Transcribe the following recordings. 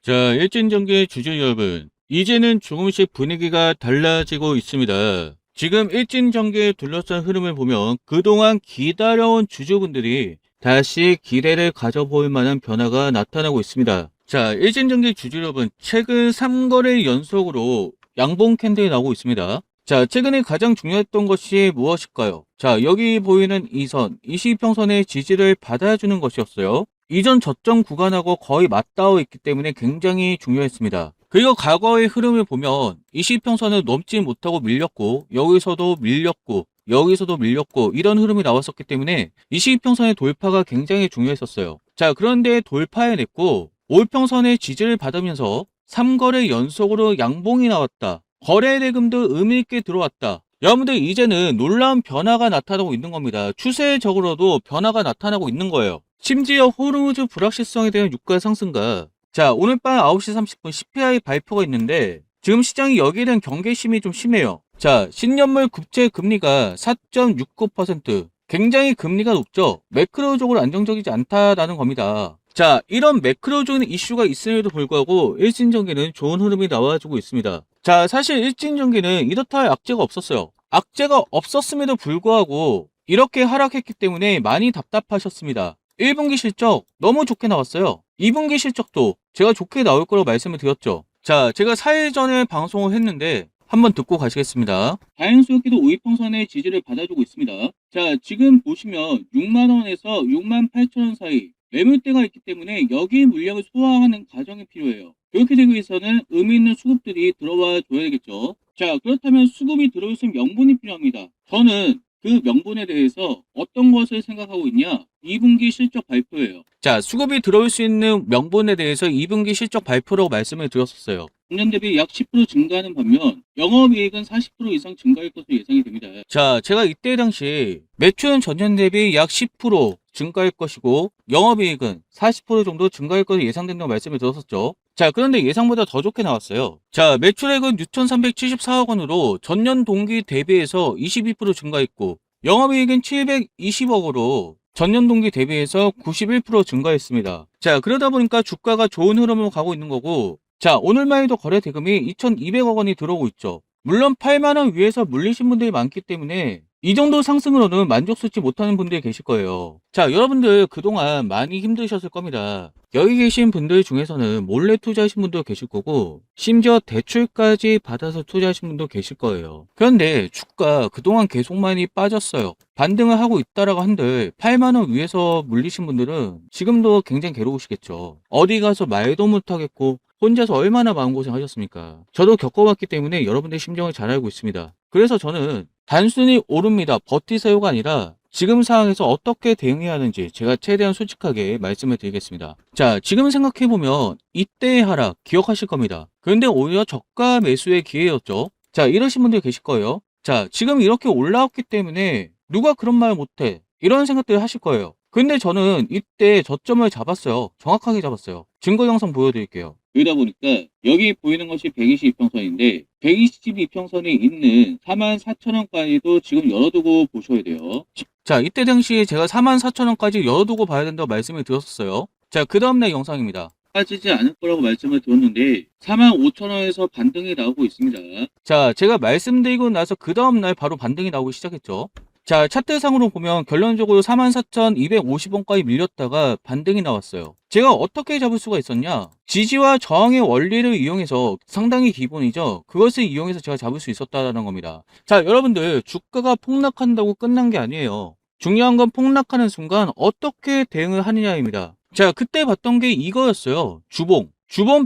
자, 일진전기 주주 여러분, 이제는 조금씩 분위기가 달라지고 있습니다. 지금 일진전기에 둘러싼 흐름을 보면 그동안 기다려온 주주분들이 다시 기대를 가져볼 만한 변화가 나타나고 있습니다. 자, 일진전기 주주 여러분, 최근 3거래 연속으로 양봉 캔들이 나오고 있습니다. 자, 최근에 가장 중요했던 것이 무엇일까요? 자, 여기 보이는 이 선, 22평선의 지지를 받아주는 것이었어요. 이전 저점 구간하고 거의 맞닿아 있기 때문에 굉장히 중요했습니다. 그리고 과거의 흐름을 보면 20평선을 넘지 못하고 밀렸고, 여기서도 밀렸고, 여기서도 밀렸고, 이런 흐름이 나왔었기 때문에 22평선의 돌파가 굉장히 중요했었어요. 자, 그런데 돌파해냈고 5평선의 지지를 받으면서 3거래 연속으로 양봉이 나왔다. 거래 대금도 의미있게 들어왔다. 여러분들, 이제는 놀라운 변화가 나타나고 있는 겁니다. 추세적으로도 변화가 나타나고 있는 거예요. 심지어 호르무즈 불확실성에 대한 유가 상승과, 자, 오늘 밤 9시 30분 CPI 발표가 있는데 지금 시장이 여기에 대한 경계심이 좀 심해요. 자, 신년물 국채 금리가 4.69%, 굉장히 금리가 높죠. 매크로적으로 안정적이지 않다라는 겁니다. 자, 이런 매크로적인 이슈가 있음에도 불구하고 일진전기는 좋은 흐름이 나와주고 있습니다. 자, 사실 일진전기는 이렇다 할 악재가 없었어요. 악재가 없었음에도 불구하고 이렇게 하락했기 때문에 많이 답답하셨습니다. 1분기 실적 너무 좋게 나왔어요. 2분기 실적도 제가 좋게 나올 거라고 말씀을 드렸죠. 자, 제가 4일 전에 방송을 했는데 한번 듣고 가시겠습니다. 다행스럽게도 5위평선의 지지를 받아주고 있습니다. 자, 지금 보시면 6만원에서 6만 8천원 사이 매물대가 있기 때문에 여기 물량을 소화하는 과정이 필요해요. 그렇게 되기 위해서는 의미 있는 수급들이 들어와 줘야 되겠죠. 자, 그렇다면 수급이 들어올 수 있는 명분이 필요합니다. 저는 그 명분에 대해서 어떤 것을 생각하고 있냐? 2분기 실적 발표예요. 자, 수급이 들어올 수 있는 명분에 대해서 2분기 실적 발표라고 말씀을 드렸었어요. 작년 대비 약 10% 증가하는 반면 영업이익은 40% 이상 증가할 것으로 예상이 됩니다. 자, 제가 이때 당시 매출은 전년 대비 약 10% 증가할 것이고 영업이익은 40% 정도 증가할 것으로 예상된다고 말씀을 드렸었죠. 자, 그런데 예상보다 더 좋게 나왔어요. 자, 매출액은 6,374억 원으로 전년 동기 대비해서 22% 증가했고 영업이익은 720억으로 전년 동기 대비해서 91% 증가했습니다. 자, 그러다 보니까 주가가 좋은 흐름으로 가고 있는 거고, 자, 오늘만 해도 거래 대금이 2,200억 원이 들어오고 있죠. 물론 8만 원 위에서 물리신 분들이 많기 때문에 이 정도 상승으로는 만족스럽지 못하는 분들이 계실 거예요. 자, 여러분들 그동안 많이 힘드셨을 겁니다. 여기 계신 분들 중에서는 몰래 투자하신 분도 계실 거고, 심지어 대출까지 받아서 투자하신 분도 계실 거예요. 그런데 주가 그동안 계속 많이 빠졌어요. 반등을 하고 있다라고 한들 8만원 위에서 물리신 분들은 지금도 굉장히 괴로우시겠죠. 어디 가서 말도 못하겠고 혼자서 얼마나 마음고생 하셨습니까? 저도 겪어봤기 때문에 여러분들 심정을 잘 알고 있습니다. 그래서 저는 단순히 오릅니다, 버티세요가 아니라 지금 상황에서 어떻게 대응해야 하는지 제가 최대한 솔직하게 말씀을 드리겠습니다. 자, 지금 생각해보면 이때의 하락 기억하실 겁니다. 그런데 오히려 저가 매수의 기회였죠. 자, 이러신 분들 계실 거예요. 자, 지금 이렇게 올라왔기 때문에 누가 그런 말 못해, 이런 생각들을 하실 거예요. 근데 저는 이때 저점을 잡았어요. 정확하게 잡았어요. 증거 영상 보여드릴게요. 그러다 보니까 여기 보이는 것이 122평선인데 122평선이 있는 44,000원까지도 지금 열어두고 보셔야 돼요. 자, 이때 당시에 제가 44,000원까지 열어두고 봐야 된다고 말씀을 드렸었어요. 자, 그 다음날 영상입니다. 빠지지 않을 거라고 말씀을 드렸는데 45,000원에서 반등이 나오고 있습니다. 자, 제가 말씀드리고 나서 그 다음날 바로 반등이 나오기 시작했죠. 자, 차트상으로 보면 결론적으로 44,250원까지 밀렸다가 반등이 나왔어요. 제가 어떻게 잡을 수가 있었냐? 지지와 저항의 원리를 이용해서, 상당히 기본이죠. 그것을 이용해서 제가 잡을 수 있었다는 겁니다. 자, 여러분들 주가가 폭락한다고 끝난 게 아니에요. 중요한 건 폭락하는 순간 어떻게 대응을 하느냐입니다. 자, 그때 봤던 게 이거였어요. 주봉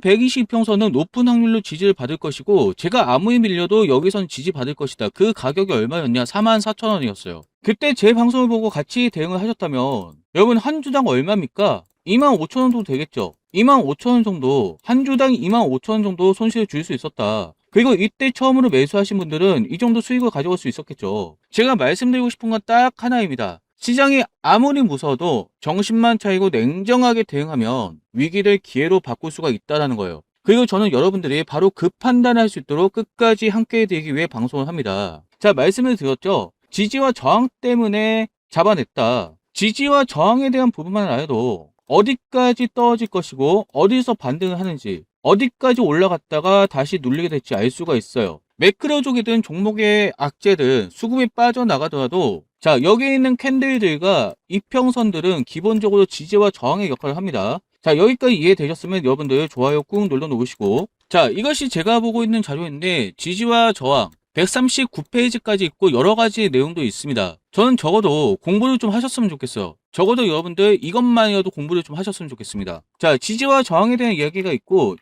120평선은 높은 확률로 지지를 받을 것이고 제가 아무리 밀려도 여기선 지지 받을 것이다. 그 가격이 얼마였냐? 44,000원이었어요. 그때 제 방송을 보고 같이 대응을 하셨다면 여러분, 한 주당 얼마입니까? 25,000원 정도 되겠죠. 25,000원 정도, 한 주당 25,000원 정도 손실을 줄 수 있었다. 그리고 이때 처음으로 매수하신 분들은 이 정도 수익을 가져갈 수 있었겠죠. 제가 말씀드리고 싶은 건 딱 하나입니다. 시장이 아무리 무서워도 정신만 차리고 냉정하게 대응하면 위기를 기회로 바꿀 수가 있다는 거예요. 그리고 저는 여러분들이 바로 그 판단을 할 수 있도록 끝까지 함께 해드리기 위해 방송을 합니다. 자, 말씀을 드렸죠. 지지와 저항 때문에 잡아냈다. 지지와 저항에 대한 부분만 알아도 어디까지 떨어질 것이고 어디서 반등을 하는지, 어디까지 올라갔다가 다시 눌리게 될지 알 수가 있어요. 매크로족이든 종목의 악재든 수급이 빠져나가더라도, 자, 여기 있는 캔들들과 이평선들은 기본적으로 지지와 저항의 역할을 합니다. 자, 여기까지 이해되셨으면 여러분들 좋아요 꾹 눌러 놓으시고, 자, 이것이 제가 보고 있는 자료인데 지지와 저항 139페이지까지 있고 여러 가지 내용도 있습니다. 저는 적어도 공부를 좀 하셨으면 좋겠어요. 적어도 여러분들 이것만이라도 공부를 좀 하셨으면 좋겠습니다. 자, 지지와 저항에 대한 이야기가 있고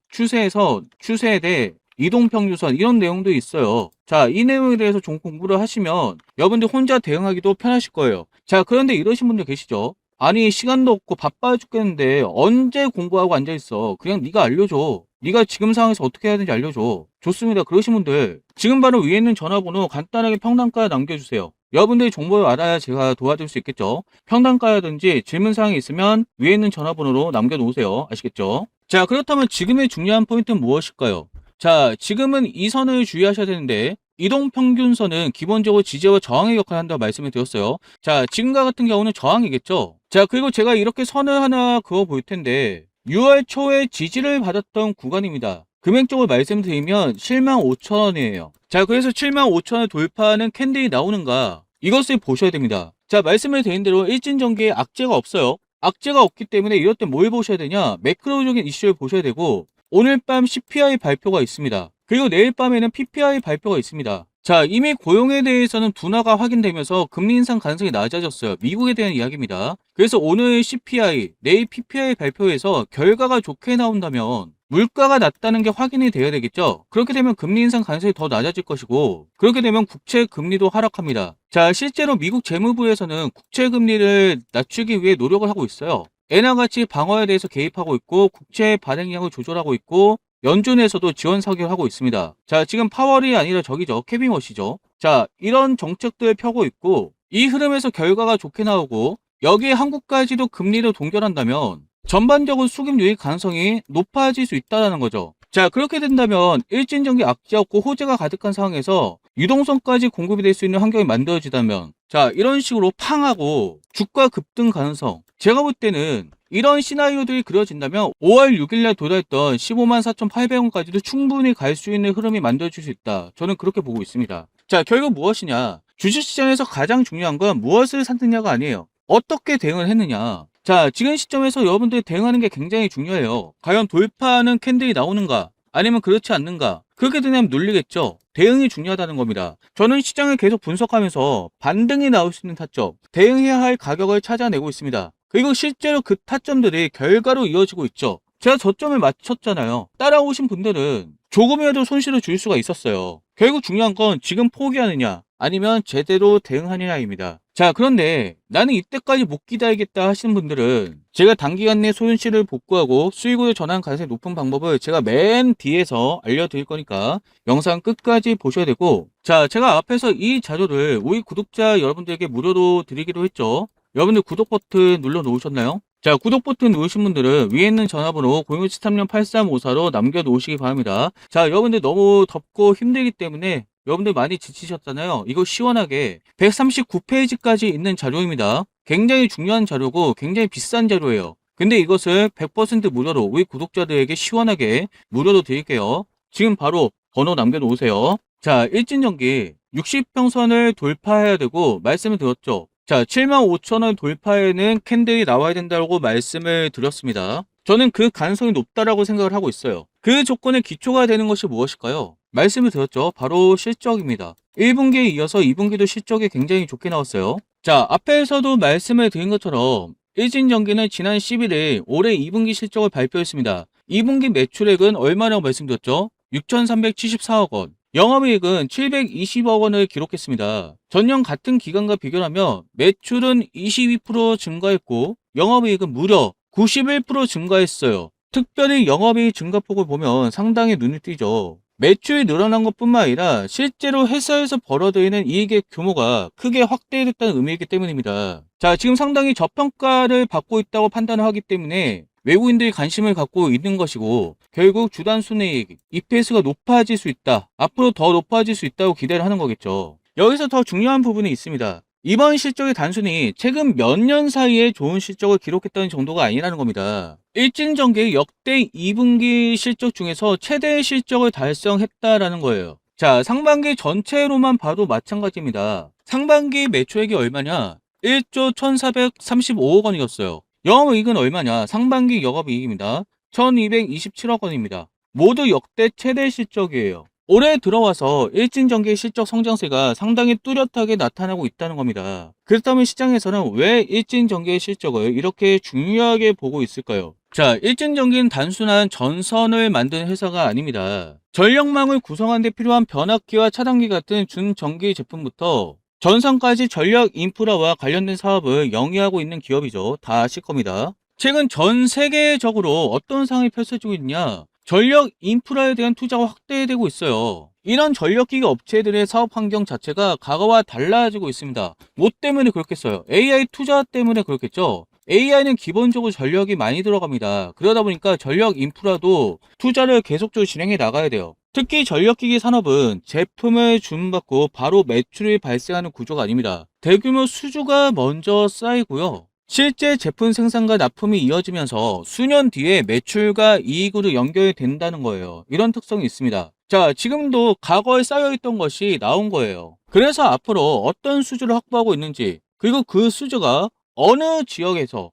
추세에서 추세대 이동평균선 이런 내용도 있어요. 자, 이 내용에 대해서 좀 공부를 하시면 여러분들 혼자 대응하기도 편하실 거예요. 자, 그런데 이러신 분들 계시죠? 아니, 시간도 없고 바빠 죽겠는데 언제 공부하고 앉아있어. 그냥 네가 알려줘. 네가 지금 상황에서 어떻게 해야 되는지 알려줘. 좋습니다. 그러신 분들 지금 바로 위에 있는 전화번호 간단하게 평단가 남겨주세요. 여러분들이 정보를 알아야 제가 도와줄 수 있겠죠. 평단가라든지 질문사항이 있으면 위에 있는 전화번호로 남겨놓으세요. 아시겠죠? 자, 그렇다면 지금의 중요한 포인트는 무엇일까요? 자, 지금은 이 선을 주의하셔야 되는데 이동평균선은 기본적으로 지지와 저항의 역할을 한다고 말씀을 드렸어요. 자, 지금과 같은 경우는 저항이겠죠. 자, 그리고 제가 이렇게 선을 하나 그어 볼 텐데 6월 초에 지지를 받았던 구간입니다. 금액적으로 말씀드리면 75,000원이에요. 자, 그래서 75,000원을 돌파하는 캔들이 나오는가, 이것을 보셔야 됩니다. 자, 말씀을 드린 대로 일진전기에 악재가 없어요. 악재가 없기 때문에 이럴 때 뭘 보셔야 되냐, 매크로적인 이슈를 보셔야 되고, 오늘 밤 CPI 발표가 있습니다. 그리고 내일 밤에는 PPI 발표가 있습니다. 자, 이미 고용에 대해서는 둔화가 확인되면서 금리 인상 가능성이 낮아졌어요. 미국에 대한 이야기입니다. 그래서 오늘 CPI, 내일 PPI 발표에서 결과가 좋게 나온다면 물가가 낮다는 게 확인이 되어야 되겠죠. 그렇게 되면 금리 인상 가능성이 더 낮아질 것이고, 그렇게 되면 국채 금리도 하락합니다. 자, 실제로 미국 재무부에서는 국채 금리를 낮추기 위해 노력을 하고 있어요. 엔화 가치 방어에 대해서 개입하고 있고, 국채 발행량을 조절하고 있고, 연준에서도 지원 사격을 하고 있습니다. 자, 지금 파월이 아니라 저기죠. 케빈 워시죠. 자, 이런 정책들을 펴고 있고, 이 흐름에서 결과가 좋게 나오고, 여기에 한국까지도 금리를 동결한다면 전반적으로 수급 유입 가능성이 높아질 수 있다는 거죠. 자, 그렇게 된다면 일진전기 악재 없고 호재가 가득한 상황에서 유동성까지 공급이 될 수 있는 환경이 만들어지다면, 자, 이런 식으로 팡하고 주가 급등 가능성, 제가 볼 때는 이런 시나리오들이 그려진다면 5월 6일날 도달했던 154,800원까지도 충분히 갈 수 있는 흐름이 만들어질 수 있다. 저는 그렇게 보고 있습니다. 자, 결국 무엇이냐, 주식시장에서 가장 중요한 건 무엇을 샀느냐가 아니에요. 어떻게 대응을 했느냐. 자, 지금 시점에서 여러분들이 대응하는 게 굉장히 중요해요. 과연 돌파하는 캔들이 나오는가, 아니면 그렇지 않는가. 그렇게 되면 눌리겠죠. 대응이 중요하다는 겁니다. 저는 시장을 계속 분석하면서 반등이 나올 수 있는 타점, 대응해야 할 가격을 찾아내고 있습니다. 그리고 실제로 그 타점들이 결과로 이어지고 있죠. 제가 저점을 맞췄잖아요. 따라오신 분들은 조금이라도 손실을 줄 수가 있었어요. 결국 중요한 건 지금 포기하느냐, 아니면 제대로 대응하느냐입니다. 자, 그런데 나는 이때까지 못 기다리겠다 하시는 분들은 제가 단기간 내 손실을 복구하고 수익으로 전환 가능성이 높은 방법을 제가 맨 뒤에서 알려드릴 거니까 영상 끝까지 보셔야 되고, 자, 제가 앞에서 이 자료를 우리 구독자 여러분들에게 무료로 드리기로 했죠. 여러분들 구독 버튼 눌러 놓으셨나요? 자, 구독 버튼 누르신 분들은 위에 있는 전화번호 017-3년-8354로 남겨놓으시기 바랍니다. 자, 여러분들 너무 덥고 힘들기 때문에 여러분들 많이 지치셨잖아요. 이거 시원하게 139페이지까지 있는 자료입니다. 굉장히 중요한 자료고 굉장히 비싼 자료예요. 근데 이것을 100% 무료로 우리 구독자들에게 시원하게 무료로 드릴게요. 지금 바로 번호 남겨놓으세요. 자, 일진전기 60평선을 돌파해야 되고 말씀을 드렸죠. 자, 75,000원 돌파에는 캔들이 나와야 된다고 말씀을 드렸습니다. 저는 그 가능성이 높다라고 생각을 하고 있어요. 그 조건의 기초가 되는 것이 무엇일까요? 말씀을 드렸죠. 바로 실적입니다. 1분기에 이어서 2분기도 실적이 굉장히 좋게 나왔어요. 자, 앞에서도 말씀을 드린 것처럼 일진전기는 지난 11일 올해 2분기 실적을 발표했습니다. 2분기 매출액은 얼마라고 말씀드렸죠? 6,374억 원. 영업이익은 720억 원을 기록했습니다. 전년 같은 기간과 비교하면 매출은 22% 증가했고 영업이익은 무려 91% 증가했어요. 특별히 영업이익 증가폭을 보면 상당히 눈에 띄죠. 매출이 늘어난 것뿐만 아니라 실제로 회사에서 벌어들이는 이익의 규모가 크게 확대됐다는 의미이기 때문입니다. 자, 지금 상당히 저평가를 받고 있다고 판단을 하기 때문에 외국인들이 관심을 갖고 있는 것이고, 결국 주단 순이익, EPS가 높아질 수 있다, 앞으로 더 높아질 수 있다고 기대를 하는 거겠죠. 여기서 더 중요한 부분이 있습니다. 이번 실적이 단순히 최근 몇 년 사이에 좋은 실적을 기록했다는 정도가 아니라는 겁니다. 일진전기의 역대 2분기 실적 중에서 최대 실적을 달성했다라는 거예요. 자, 상반기 전체로만 봐도 마찬가지입니다. 상반기 매출액이 얼마냐? 1조 1435억 원이었어요. 영업이익은 얼마냐? 상반기 영업이익입니다. 1227억 원입니다. 모두 역대 최대 실적이에요. 올해 들어와서 일진전기의 실적 성장세가 상당히 뚜렷하게 나타나고 있다는 겁니다. 그렇다면 시장에서는 왜 일진전기의 실적을 이렇게 중요하게 보고 있을까요? 자, 일진전기는 단순한 전선을 만드는 회사가 아닙니다. 전력망을 구성하는 데 필요한 변압기와 차단기 같은 준전기 제품부터 전선까지 전력 인프라와 관련된 사업을 영위하고 있는 기업이죠. 다 아실 겁니다. 최근 전 세계적으로 어떤 상황이 펼쳐지고 있냐? 전력 인프라에 대한 투자가 확대되고 있어요. 이런 전력기기 업체들의 사업 환경 자체가 과거와 달라지고 있습니다. 뭐 때문에 그렇겠어요? AI 투자 때문에 그렇겠죠? AI는 기본적으로 전력이 많이 들어갑니다. 그러다 보니까 전력 인프라도 투자를 계속적으로 진행해 나가야 돼요. 특히 전력기기 산업은 제품을 주문받고 바로 매출이 발생하는 구조가 아닙니다. 대규모 수주가 먼저 쌓이고요. 실제 제품 생산과 납품이 이어지면서 수년 뒤에 매출과 이익으로 연결된다는 거예요. 이런 특성이 있습니다. 자, 지금도 과거에 쌓여있던 것이 나온 거예요. 그래서 앞으로 어떤 수주를 확보하고 있는지, 그리고 그 수주가 어느 지역에서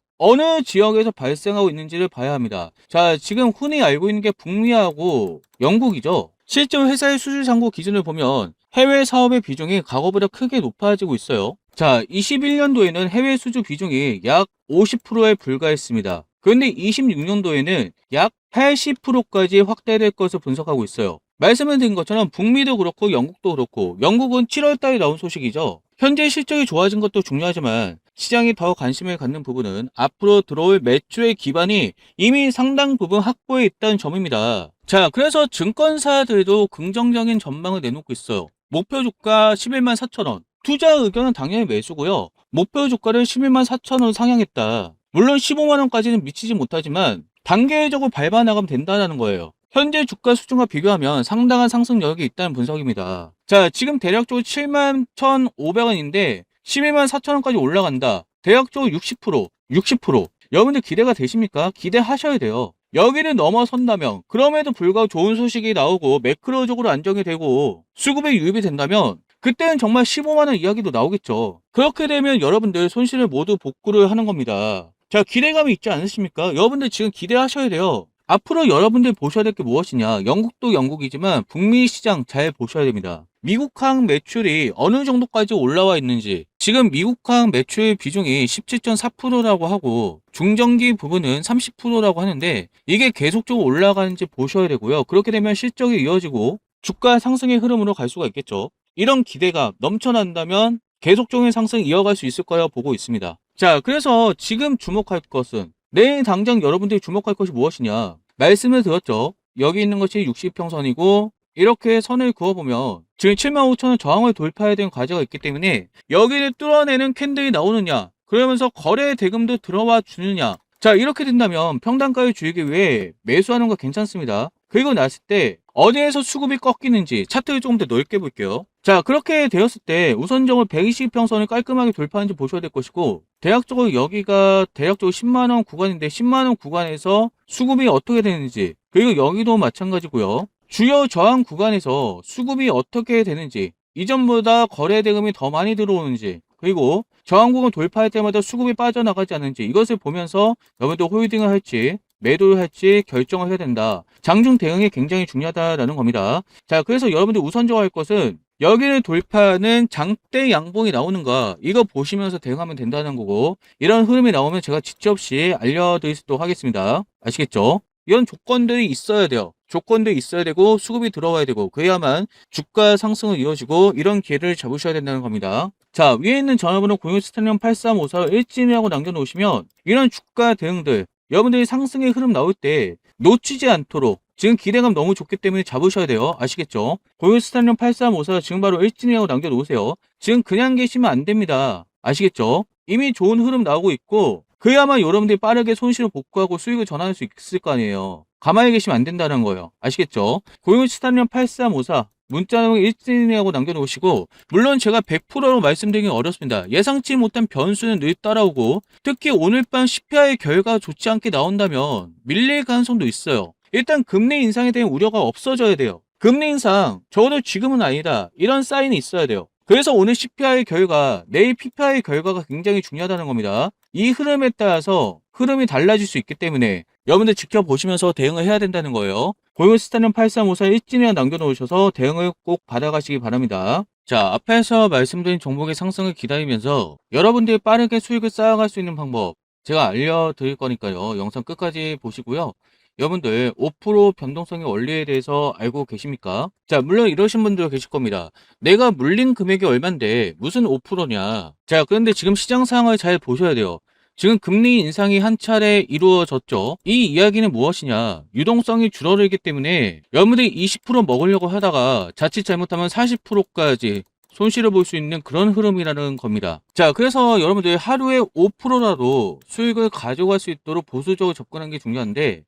발생하고 있는지를 봐야 합니다. 자, 지금 흔히 알고 있는 게 북미하고 영국이죠. 실제 회사의 수주 잔고 기준을 보면 해외 사업의 비중이 과거보다 크게 높아지고 있어요. 자, 21년도에는 해외 수주 비중이 약 50%에 불과했습니다. 그런데 26년도에는 약 80%까지 확대될 것을 분석하고 있어요. 말씀을 드린 것처럼 북미도 그렇고 영국도 그렇고, 영국은 7월 달에 나온 소식이죠. 현재 실적이 좋아진 것도 중요하지만 시장이 더 관심을 갖는 부분은 앞으로 들어올 매출의 기반이 이미 상당 부분 확보해 있다는 점입니다. 자, 그래서 증권사들도 긍정적인 전망을 내놓고 있어요. 목표 주가 11만 4천 원. 투자 의견은 당연히 매수고요. 목표 주가를 11만 4천 원 상향했다. 물론 15만 원까지는 미치지 못하지만 단계적으로 밟아 나가면 된다는 거예요. 현재 주가 수준과 비교하면 상당한 상승력이 있다는 분석입니다. 자, 지금 대략적으로 7만 1,500원인데 11만 4천 원까지 올라간다. 대략적으로 60%. 여러분들 기대가 되십니까? 기대하셔야 돼요. 여기를 넘어선다면, 그럼에도 불구하고 좋은 소식이 나오고 매크로적으로 안정이 되고 수급에 유입이 된다면 그때는 정말 15만원 이야기도 나오겠죠. 그렇게 되면 여러분들 손실을 모두 복구를 하는 겁니다. 자, 기대감이 있지 않으십니까? 여러분들 지금 기대하셔야 돼요. 앞으로 여러분들 보셔야 될 게 무엇이냐? 영국도 영국이지만 북미 시장 잘 보셔야 됩니다. 미국항 매출이 어느 정도까지 올라와 있는지, 지금 미국항 매출 비중이 17.4%라고 하고 중전기 부분은 30%라고 하는데 이게 계속적으로 올라가는지 보셔야 되고요. 그렇게 되면 실적이 이어지고 주가 상승의 흐름으로 갈 수가 있겠죠. 이런 기대가 넘쳐난다면 계속적인 상승 이어갈 수 있을 거라 보고 있습니다. 자, 그래서 지금 주목할 것은, 내일 당장 여러분들이 주목할 것이 무엇이냐? 말씀을 드렸죠. 여기 있는 것이 60평선이고 이렇게 선을 그어보면 지금 75,000원 저항을 돌파해야 되는 과제가 있기 때문에 여기를 뚫어내는 캔들이 나오느냐, 그러면서 거래 대금도 들어와 주느냐. 자, 이렇게 된다면 평단가를 줄이기 위해 매수하는 거 괜찮습니다. 그리고 났을 때 어디에서 수급이 꺾이는지 차트를 조금 더 넓게 볼게요. 자, 그렇게 되었을 때 우선적으로 120평선을 깔끔하게 돌파하는지 보셔야 될 것이고, 대략적으로 여기가 대략적으로 10만원 구간인데 10만원 구간에서 수급이 어떻게 되는지, 그리고 여기도 마찬가지고요. 주요 저항 구간에서 수급이 어떻게 되는지, 이전보다 거래 대금이 더 많이 들어오는지, 그리고 저항 구간 돌파할 때마다 수급이 빠져나가지 않는지, 이것을 보면서 여러분도 홀딩을 할지 매도를 할지 결정을 해야 된다. 장중 대응이 굉장히 중요하다라는 겁니다. 자, 그래서 여러분들 우선적으로 할 것은 여기를 돌파하는 장대 양봉이 나오는가, 이거 보시면서 대응하면 된다는 거고, 이런 흐름이 나오면 제가 직접시 알려드리도록 하겠습니다. 아시겠죠? 이런 조건들이 있어야 돼요. 조건들이 있어야 되고 수급이 들어와야 되고, 그래야만 주가 상승을 이어지고 이런 기회를 잡으셔야 된다는 겁니다. 자, 위에 있는 전화번호 014-8354 일진이라고 남겨놓으시면 이런 주가 대응들, 여러분들이 상승의 흐름 나올 때 놓치지 않도록, 지금 기대감 너무 좋기 때문에 잡으셔야 돼요. 아시겠죠? 014-8354 지금 바로 일진이라고 남겨놓으세요. 지금 그냥 계시면 안 됩니다. 아시겠죠? 이미 좋은 흐름 나오고 있고, 그야말로 여러분들이 빠르게 손실을 복구하고 수익을 전환할 수 있을 거 아니에요. 가만히 계시면 안 된다는 거예요. 아시겠죠? 014-8354 문자는 일진이라고 남겨놓으시고, 물론 제가 100%로 말씀드리긴 어렵습니다. 예상치 못한 변수는 늘 따라오고, 특히 오늘 밤 CPI 결과가 좋지 않게 나온다면 밀릴 가능성도 있어요. 일단 금리 인상에 대한 우려가 없어져야 돼요. 금리 인상, 적어도 지금은 아니다, 이런 사인이 있어야 돼요. 그래서 오늘 CPI 결과, 내일 PPI 결과가 굉장히 중요하다는 겁니다. 이 흐름에 따라서 흐름이 달라질 수 있기 때문에 여러분들 지켜보시면서 대응을 해야 된다는 거예요. 고용스타는 8354 일진이나 남겨놓으셔서 대응을 꼭 받아가시기 바랍니다. 자, 앞에서 말씀드린 종목의 상승을 기다리면서 여러분들이 빠르게 수익을 쌓아갈 수 있는 방법 제가 알려드릴 거니까요. 영상 끝까지 보시고요. 여러분들 5% 변동성의 원리에 대해서 알고 계십니까? 자, 물론 이러신 분들 계실 겁니다. 내가 물린 금액이 얼만데 무슨 5%냐? 자, 그런데 지금 시장 상황을 잘 보셔야 돼요. 지금 금리 인상이 한 차례 이루어졌죠. 이 이야기는 무엇이냐? 유동성이 줄어들기 때문에 여러분들이 20% 먹으려고 하다가 자칫 잘못하면 40%까지 손실을 볼 수 있는 그런 흐름이라는 겁니다. 자, 그래서 여러분들 하루에 5%라도 수익을 가져갈 수 있도록 보수적으로 접근하는 게 중요한데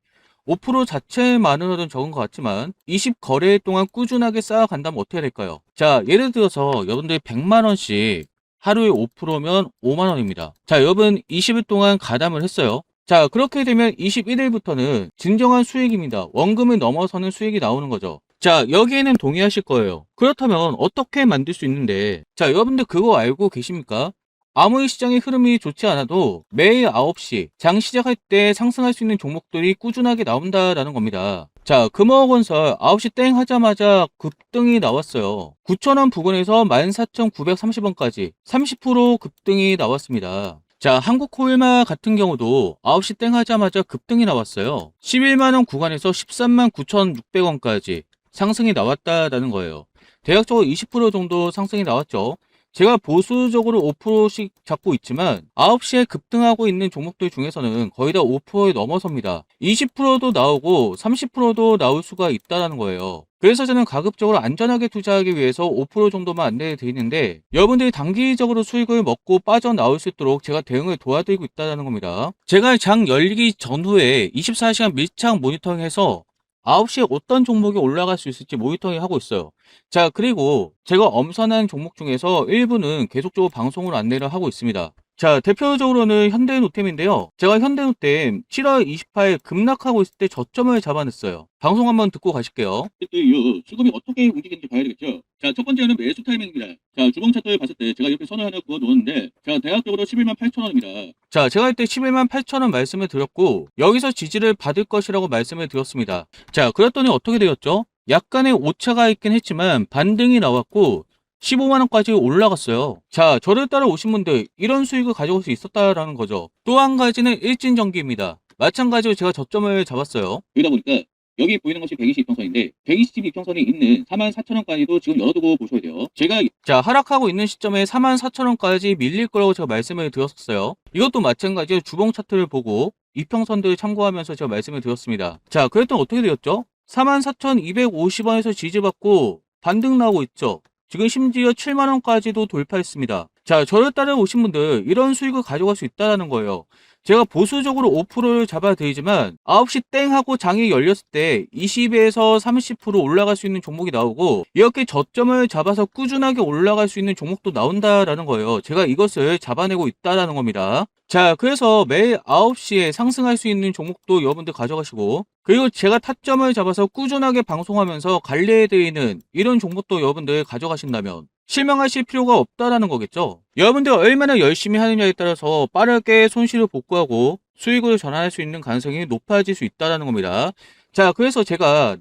5% 자체만으로는 적은 것 같지만 20거래일 동안 꾸준하게 쌓아간다면 어떻게 될까요? 자, 예를 들어서 여러분들이 100만원씩 하루에 5%면 5만원입니다. 자, 여러분 20일 동안 가담을 했어요. 자, 그렇게 되면 21일부터는 진정한 수익입니다. 원금을 넘어서는 수익이 나오는 거죠. 자, 여기에는 동의하실 거예요. 그렇다면 어떻게 만들 수 있는데, 자, 여러분들 그거 알고 계십니까? 아무리 시장의 흐름이 좋지 않아도 매일 9시 장 시작할 때 상승할 수 있는 종목들이 꾸준하게 나온다라는 겁니다. 자, 금호건설 9시 땡 하자마자 급등이 나왔어요. 9,000원 부근에서 14,930원까지 30% 급등이 나왔습니다. 자, 한국코일마 같은 경우도 9시 땡 하자마자 급등이 나왔어요. 11만원 구간에서 13만 9,600원까지 상승이 나왔다라는 거예요. 대략적으로 20% 정도 상승이 나왔죠. 제가 보수적으로 5%씩 잡고 있지만 9시에 급등하고 있는 종목들 중에서는 거의 다 5%에 넘어섭니다. 20%도 나오고 30%도 나올 수가 있다는 거예요. 그래서 저는 가급적으로 안전하게 투자하기 위해서 5% 정도만 안내해 드리는데 여러분들이 단기적으로 수익을 먹고 빠져나올 수 있도록 제가 대응을 도와드리고 있다는 겁니다. 제가 장 열리기 전후에 24시간 밀착 모니터링해서 9시에 어떤 종목이 올라갈 수 있을지 모니터링 하고 있어요. 자, 그리고 제가 엄선한 종목 중에서 일부는 계속적으로 방송으로 안내를 하고 있습니다. 자, 대표적으로는 현대노템인데요. 제가 현대노템 7월 28일 급락하고 있을 때 저점을 잡아냈어요. 방송 한번 듣고 가실게요. 또 이후 수급이 어떻게 움직이는지 봐야 되겠죠. 자, 첫 번째는 매수 타이밍입니다. 자, 주봉 차트를 봤을 때 제가 이렇게 선을 하나 그어 놓았는데 자, 대략적으로 11만 8천 원입니다. 자, 제가 이때 11만 8천 원 말씀을 드렸고 여기서 지지를 받을 것이라고 말씀을 드렸습니다. 자, 그랬더니 어떻게 되었죠? 약간의 오차가 있긴 했지만 반등이 나왔고 15만원까지 올라갔어요. 자, 저를 따라 오신 분들 이런 수익을 가져올 수 있었다라는 거죠. 또 한 가지는 일진전기입니다. 마찬가지로 제가 저점을 잡았어요. 그러다 보니까 여기 보이는 것이 120 이평선인데 120 이평선이 있는 44,000원까지도 지금 열어두고 보셔야 돼요. 제가 자 하락하고 있는 시점에 44,000원까지 밀릴 거라고 제가 말씀을 드렸었어요. 이것도 마찬가지로 주봉 차트를 보고 이평선들을 참고하면서 제가 말씀을 드렸습니다. 자, 그랬더니 어떻게 되었죠? 44,250원에서 지지받고 반등 나오고 있죠. 지금 심지어 7만원까지도 돌파했습니다. 자, 저를 따라 오신 분들 이런 수익을 가져갈 수 있다는 거예요. 제가 보수적으로 5%를 잡아드리지만 9시 땡 하고 장이 열렸을 때 20에서 30% 올라갈 수 있는 종목이 나오고 이렇게 저점을 잡아서 꾸준하게 올라갈 수 있는 종목도 나온다라는 거예요. 제가 이것을 잡아내고 있다라는 겁니다. 자, 그래서 매일 9시에 상승할 수 있는 종목도 여러분들 가져가시고 그리고 제가 타점을 잡아서 꾸준하게 방송하면서 관리해드리는 이런 종목도 여러분들 가져가신다면 실망하실 필요가 없다라는 거겠죠. 여러분들 얼마나 열심히 하느냐에 따라서 빠르게 손실을 복구하고 수익으로 전환할 수 있는 가능성이 높아질 수 있다는 겁니다. 자, 그래서 제가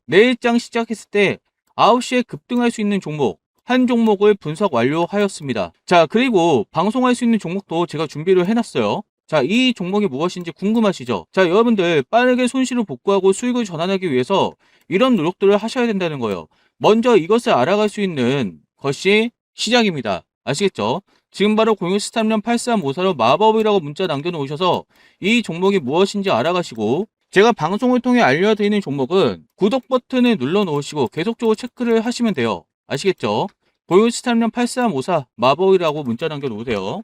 내일장 시작했을 때 9시에 급등할 수 있는 종목 한 종목을 분석 완료하였습니다. 자, 그리고 방송할 수 있는 종목도 제가 준비를 해놨어요. 자, 이 종목이 무엇인지 궁금하시죠? 자, 여러분들 빠르게 손실을 복구하고 수익을 전환하기 위해서 이런 노력들을 하셔야 된다는 거예요. 먼저 이것을 알아갈 수 있는 것이 시작입니다. 아시겠죠? 지금 바로 014년 8354로 마법이라고 문자 남겨놓으셔서 이 종목이 무엇인지 알아가시고 제가 방송을 통해 알려드리는 종목은 구독 버튼을 눌러놓으시고 계속적으로 체크를 하시면 돼요. 아시겠죠? 014년 8354 마법이라고 문자 남겨놓으세요.